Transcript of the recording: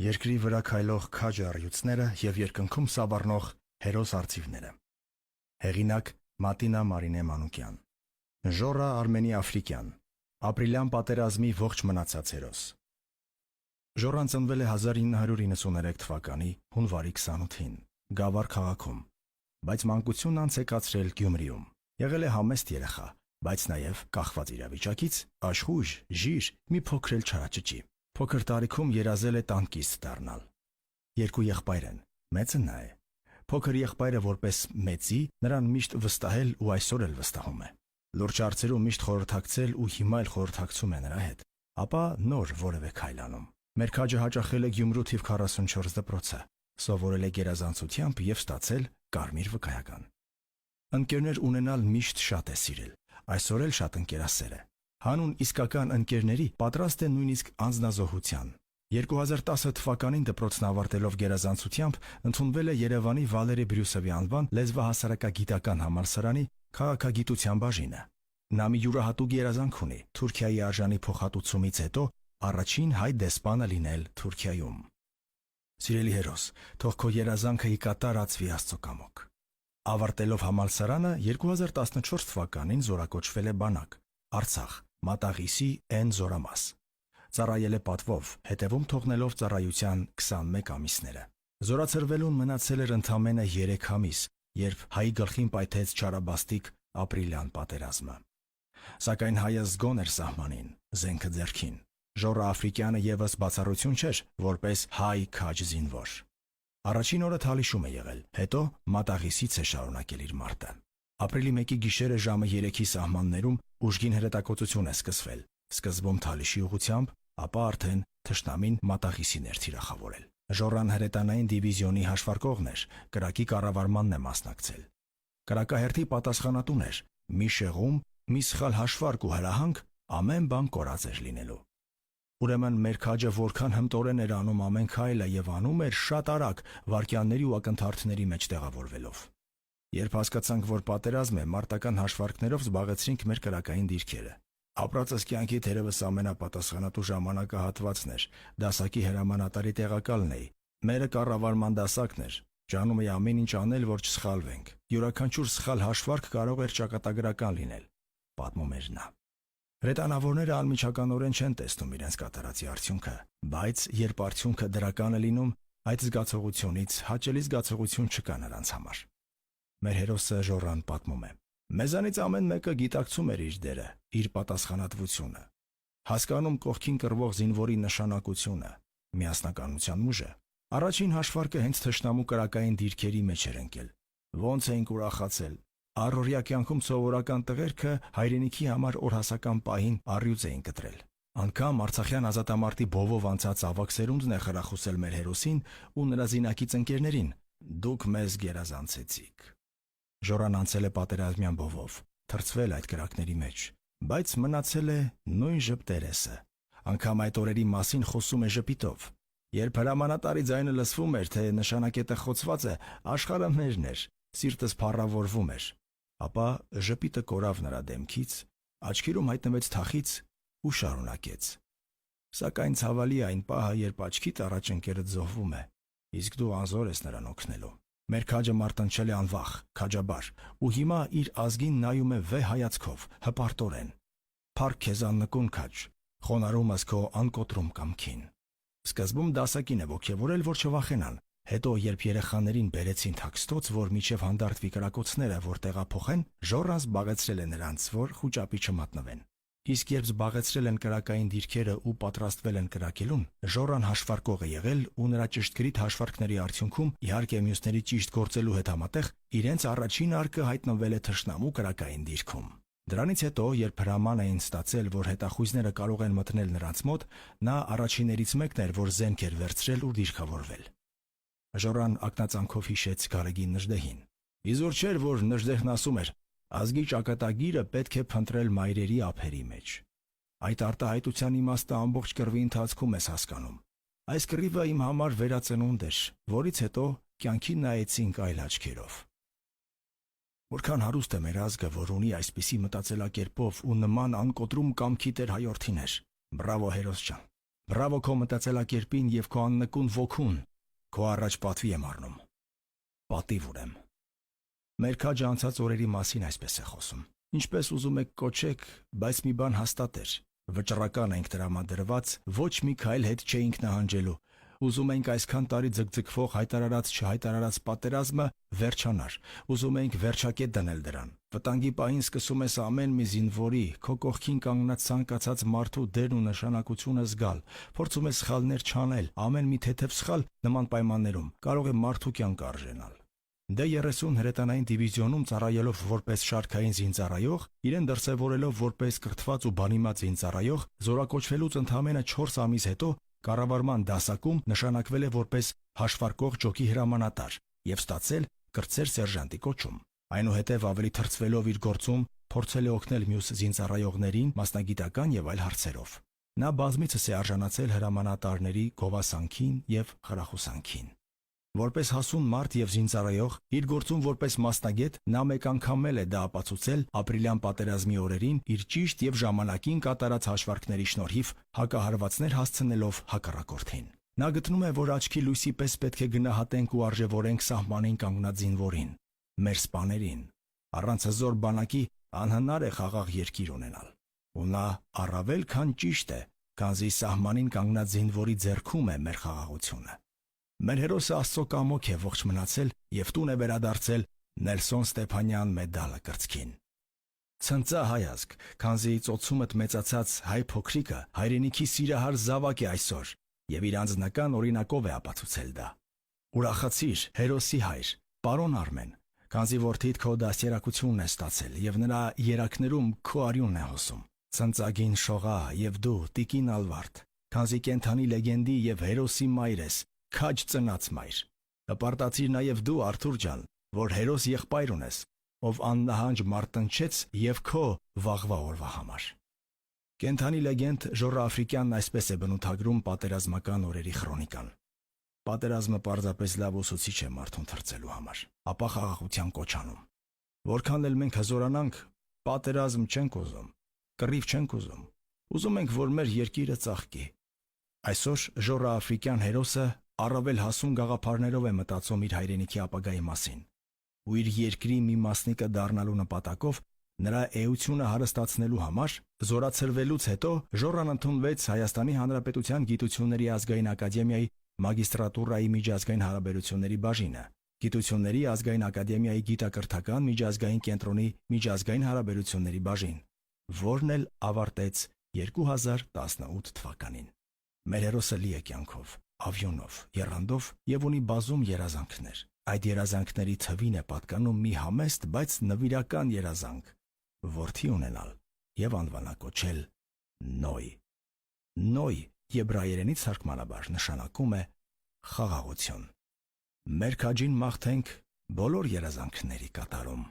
Երկրի վրա քայլող քաջ առյուծները և երկնքում սավառնող հերոս արծիվները։ Հեղինակ Մատինա Մարինե Մանուկյան։ Ժոռա Արմենի Աֆրիկյան։ Ապրիլյան պատերազմի ողջ մնացած հերոս։ Ժոռան ծնվել է 1993 թվականի հունվարի 28-ին Գավառ քաղաքում, բայց մանկությունն անցեկացրել Գյումրիում։ Եղել է համեստ երեխա, բայց նաև կախված իրավիճակից աշխույժ, ժիր, մի փոքր էլ չարաճճի։ Փոքր տարիքում երազել է տանկիստ դառնալ։ Երկու եղբայր են, մեծը նա է։ Փոքր եղբայրը որպես մեծի նրան միշտ վստահել ու այսօր էլ վստահում է։ Լուրջ հարցերում միշտ խորհրդակցել ու հիմա էլ խորհրդակցում է նրա հետ, ապա նոր որևէ քայլ անում։ Մեր քաջը հաճախել է Գյումրու թիվ 44 դպրոցը, սովորել է գերազանցությամբ և ստացել կարմիր վկայական։ Ընկերներ ունենալ միշտ շատ է սիրել, այսօր էլ շատ ընկերասեր է։ Հանուն իսկական ընկերների պատրաստ է նույնիսկ անձնազոհության։ 2010 թվականին դպրոցն ավարտելով գերազանցությամբ ընդունվել է Երևանի Վալերի Բրյուսովի անվան լեզվահասարակագիտական համալսարանի քաղաքագիտության բաժինը։ Նա մի յուրահատուկ երազանք ունի Թուրքիայի արժանի փոխհատուցումից հետո առաջին հայ դեսպանը լինել Թուրքիայում։ Սիրելի հերոս, թող քո երազանքը ի կատար ածվի Աստծո կամոք։ Ավարտելով համալսարանը 2014 թվականին զորակոչվել է բանակ, Արցախ, Մատաղիսի N զորամաս։ Ծառայել է պատվով, հետևում թողնելով ծառայության 21 ամիսները։ Զորացրվելուն մնացել էր ընդամենը 3 ամիս, երբ հայի գլխին պայթեց չարաբաստիկ ապրիլյան պատերազմը։ Սակայն հայը զգոն էր սահմանին, զենքը ձեռքին։ Ժոռա Աֆրիկյանը ևս բացառություն չէր, որպես հայ քաջ զինվոր։ Առաջին օրը թալիշում է եղել, հետո Մատաղիսից է շարունակել իր մարտը։ Ապրիլի 1-ի գիշերը ժամը 3-ի սահմաններում ուժգին հրետակոծություն է սկսվել, սկզբում Թալիշի ուղղությամբ, ապա արդեն թշնամին Մատաղիսին էր թիրախավորել։ Ժոռան հրետանային դիվիզիոնի հաշվարկողն էր, կրակի կառավարմանն է մասնակցել։ Կրակահերթի պատասխանատուն էր, մի շեղում, մի սխալ հաշվարկ ու հրահանգ, ամեն բան կորած էր լինելու։ Ուրեմն մեր քաջը որքան հմտորեն էր անում ամեն քայլը և անում էր շատ արագ, վայրկյանների ու ակնթարթների մեջ տեղավորվելով։ Երբ հասկացանք, որ պատերազմ է, մարտական հաշվարկներով զբաղեցրինք մեր կրակային դիրքերը։ Ապրածս կյանքի թերևս ամենապատասխանատու ժամանակահատվածն էր, դասակի հրամանատարի տեղակալն էի, մերը կառավարման դասակն էր, ջանում էի ամեն ինչ անել, որ չսխալվենք։ Յուրաքանչյուր սխալ հաշվարկ կարող էր ճակատագրական լինել, պատմում էր նա։ Հրետանավորները անմիջականորեն չեն տեսնում իրենց կատարածի արդյունքը, բայց երբ արդյունքը դրական է լինում, այդ զգացողությունից հաճելի զգացողություն չկա նրանց համար։ Մեր հերոսը Ժոռան պատմում է. Մեզանից ամեն մեկը գիտակցում էր իր դերը, իր պատասխանատվությունը, հասկանում կողքին կռվող զինվորի նշանակությունը, միասնականության ուժը։ Առաջին հաշվարկը հենց թշնամու կրակային դիրքերի մեջ էր ընկել։ Ոնց էինք ուրախացել։ Առօրյա կյանքում սովորական տղերքը հայրենիքի համար օրհասական պահին առյուծ էին կտրել։ Անգամ արցախյան ազատամարտի բովով անցած ավագ սերունդն է խրախուսել մեր հերոսին ու նրա զինակից ընկերներին. «Դուք մեզ գերազանցեցիք»։ Ժոռան անցել է պատերազմյան բովով, թրծվել այդ կրակների մեջ, բայց մնացել է նույն ժպտերեսը։ Անգամ այդ օրերի մասին խոսում է ժպիտով։ Երբ հրամանատարի ձայնը լսվում էր, թե նշանակետը խոցված է, աշխարհը մերն էր, սիրտս փառավորվում էր։ Ապա ժպիտը կորավ նրա դեմքից, աչքերում հայտնվեց թախիծ ու շարունակեց. Սակայն ցավալի է այն պահը, երբ աչքիդ առաջ ընկերդ զոհվում է, իսկ դու անզոր ես նրան օգնելու։ Մեր քաջը մարտնչել է անվախ, քաջաբար, ու հիմա իր ազգին նայում է վեհ հայացքով, հպարտորեն։ Փառք քեզ աննկուն քաջ, խոնարհումս քո անկոտրում կամքին։ Սկզբում դասակին է ոգևորել, որ չվախենան, հետո երբ երեխաներին բերեցին թաքստոց, որ միջև հանդարտվի կրակոցները, որ տեղափոխեն, Ժոռան զբաղեցրել է նրանց, որ խուճապի չմատնվեն։ Իսկ երբ զբաղեցրել են կրակային դիրքերը ու պատրաստվել են կրակելուն, Ժոռան հաշվարկող է եղել ու նրա ճշգրիտ հաշվարկների արդյունքում, իհարկե մյուսների ճիշտ գործելու հետ համատեղ, իրենց առաջին արկը հայտնվել է թշնամու կրակային դիրքում։ Դրանից հետո, երբ հրաման էին ստացել, որ հետախույզները կարող են մտնել նրանց մոտ, նա առաջիններից մեկն էր, որ զենք էր վերցրել ու դիրքավորվել։ Ժոռան ակնածանքով հիշեց Գարեգին Նժդեհին։ Իզուր չէր, որ Նժդեհն ասում էր. ազգի ճակատագիրը պետք է փնտրել մայրերի ափերի մեջ։ Այդ արտահայտության իմաստը ամբողջ կռվի ընթացքում ես հասկանում։ Այս կռիվը իմ համար վերածնունդ էր, որից հետո կյանքին նայեցինք այլ աչքերով։ Որքան հարուստ է մեր ազգը, որ ունի այսպիսի մտածելակերպով ու նման անկոտրում կամքի տեր հայորդիներ։ Բրավո հերոս ջան, Բրավո քո մտածելակերպին եւ քո աննկուն ոգուն, քո առաջ պատվի եմ առնում։ Պատիվ ունեմ։ Մեր քաջը անցած օրերի մասին այսպես է խոսում. Ինչպես ուզում եք կոչեք, բայց մի բան հաստատ էր. վճռական ենք տրամադրված, ոչ մի քայլ հետ չէինք նահանջելու։ Ուզում ենք այսքան տարի ձգձգվող հայտարարած չհայտարարած պատերազմը վերջանար։ Ուզում ենք վերջակետ դնել դրան։ Վտանգի պահին սկսում ես ամեն մի զինվորի, քո կողքին կանգնած ցանկացած մարդու դերն ու նշանակությունը զգալ։ Փորձում ես սխալներ չանել, ամեն մի թեթև սխալ նման պայմաններում կարող է մարդու կյանք արժենալ։ Դե 30 հրետանային դիվիզիոնում ծառայելով որպես շարքային զինծառայող, իրեն դրսևորելով որպես կրթված ու բանիմաց զինծառայող, զորակոչվելուց ընդամենը 4 ամիս հետո կառավարման դասակում նշանակվել է որպես հաշվարկող ջոկի հրամանատար եւ ստացել կրտսեր սերժանտի կոչում։ Այնուհետև ավելի թրծվելով իր գործում փորձել է օգնել մյուս զինծառայողներին մասնագիտական եւ այլ հարցերով։ Նա բազմիցս է արժանացել հրամանատարների գովասանքին եւ խրախուսանքին։ Որպես հասուն մարդ եւ զինծառայող, իր գործում որպես մասնագետ, նա մեկ անգամ էլ է դա ապացուցել ապրիլյան պատերազմի օրերին իր ճիշտ եւ ժամանակին կատարած հաշվարկների շնորհիվ հակահարվածներ հասցնելով հակառակորդին։ Նա գտնում է, որ աչքի լույսի պես պետք է գնահատենք ու արժևորենք սահմանին կանգնած զինվորին, մեր սպաներին։ Առանց հզոր բանակի անհնար է խաղաղ երկիր ունենալ։ Ու նա առավել քան ճիշտ է, քանզի սահմանին կանգնած զինվորի ձեռքում է մեր խաղաղությունը։ Մեր հերոսը Աստծո կամոք է ողջ մնացել եւ տուն է վերադարձել Նելսոն Ստեփանյան մեդալը կրծքին։ Ցնծա հայազգ, քանզի ծոցումդ մեծացած հայ փոքրիկը հայրենիքի սիրահար զավակ է այսօր եւ իր անձնական օրինակով է ապացուցել դա։ Ուրախացիր, հերոսի հայր, պարոն Արմեն, քանզի որդիդ քո դաստիարակությունն է ստացել եւ նրա երակներում քո արյունն է հոսում։ Ցնծագին շողա եւ դու տիկին Ալվարդ, քանզի կենթանի լեգենդի եւ հերոսի մայր ես, քաջ ծնած մայր։ Հպարտացիր նաեւ դու Արթուր ջան, որ հերոս եղբայր ունես, ով աննահանջ մարտնչեց եւ քո վաղվա օրվա համար։ Կենթանի լեգենդ Ժորա Աֆրիկյանն այսպես է բնութագրում պատերազմական օրերի քրոնիկան։ Պատերազմը պարզապես լավ ուսուցիչ է մարդուն թրծելու համար, ապա խաղաղության կոչ անում։ Որքան էլ մենք հզորանանք, պատերազմ չենք ուզում, կռիվ չենք ուզում։ Ուզում ենք, որ մեր երկիրը ծաղկի։ Այսօր Ժորա Աֆրիկյան հերոսը առավել հասուն գաղափարներով է մտածում իր հայրենիքի ապագայի մասին։ Ու իր երկրի մի մասնիկը դառնալու նպատակով նրա էությունը հարստացնելու համար զորացրվելուց հետո Ժորան ընդունվեց Հայաստանի Հանրապետության Գիտությունների ազգային ակադեմիայի մագիստրատուրայի միջազգային հարաբերությունների բաժինը, Գիտությունների ազգային ակադեմիայի գիտակրթական միջազգային կենտրոնի միջազգային հարաբերությունների բաժին, որն էլ ավարտեց 2018 թվականին։ Մեր հերոսը լի է կյանքով, ավյունով, եռանդով եւ ունի բազում երազանքներ։ Այդ երազանքների թվին է պատկանում մի համեստ, բայց նվիրական երազանք՝ որդի ունենալ եւ անվանակոչել Նոյ։ Նոյ եբրայերենից թարգմանաբար նշանակում է խաղաղություն։ Մեր քաջին մաղթենք բոլոր երազանքների կատարում։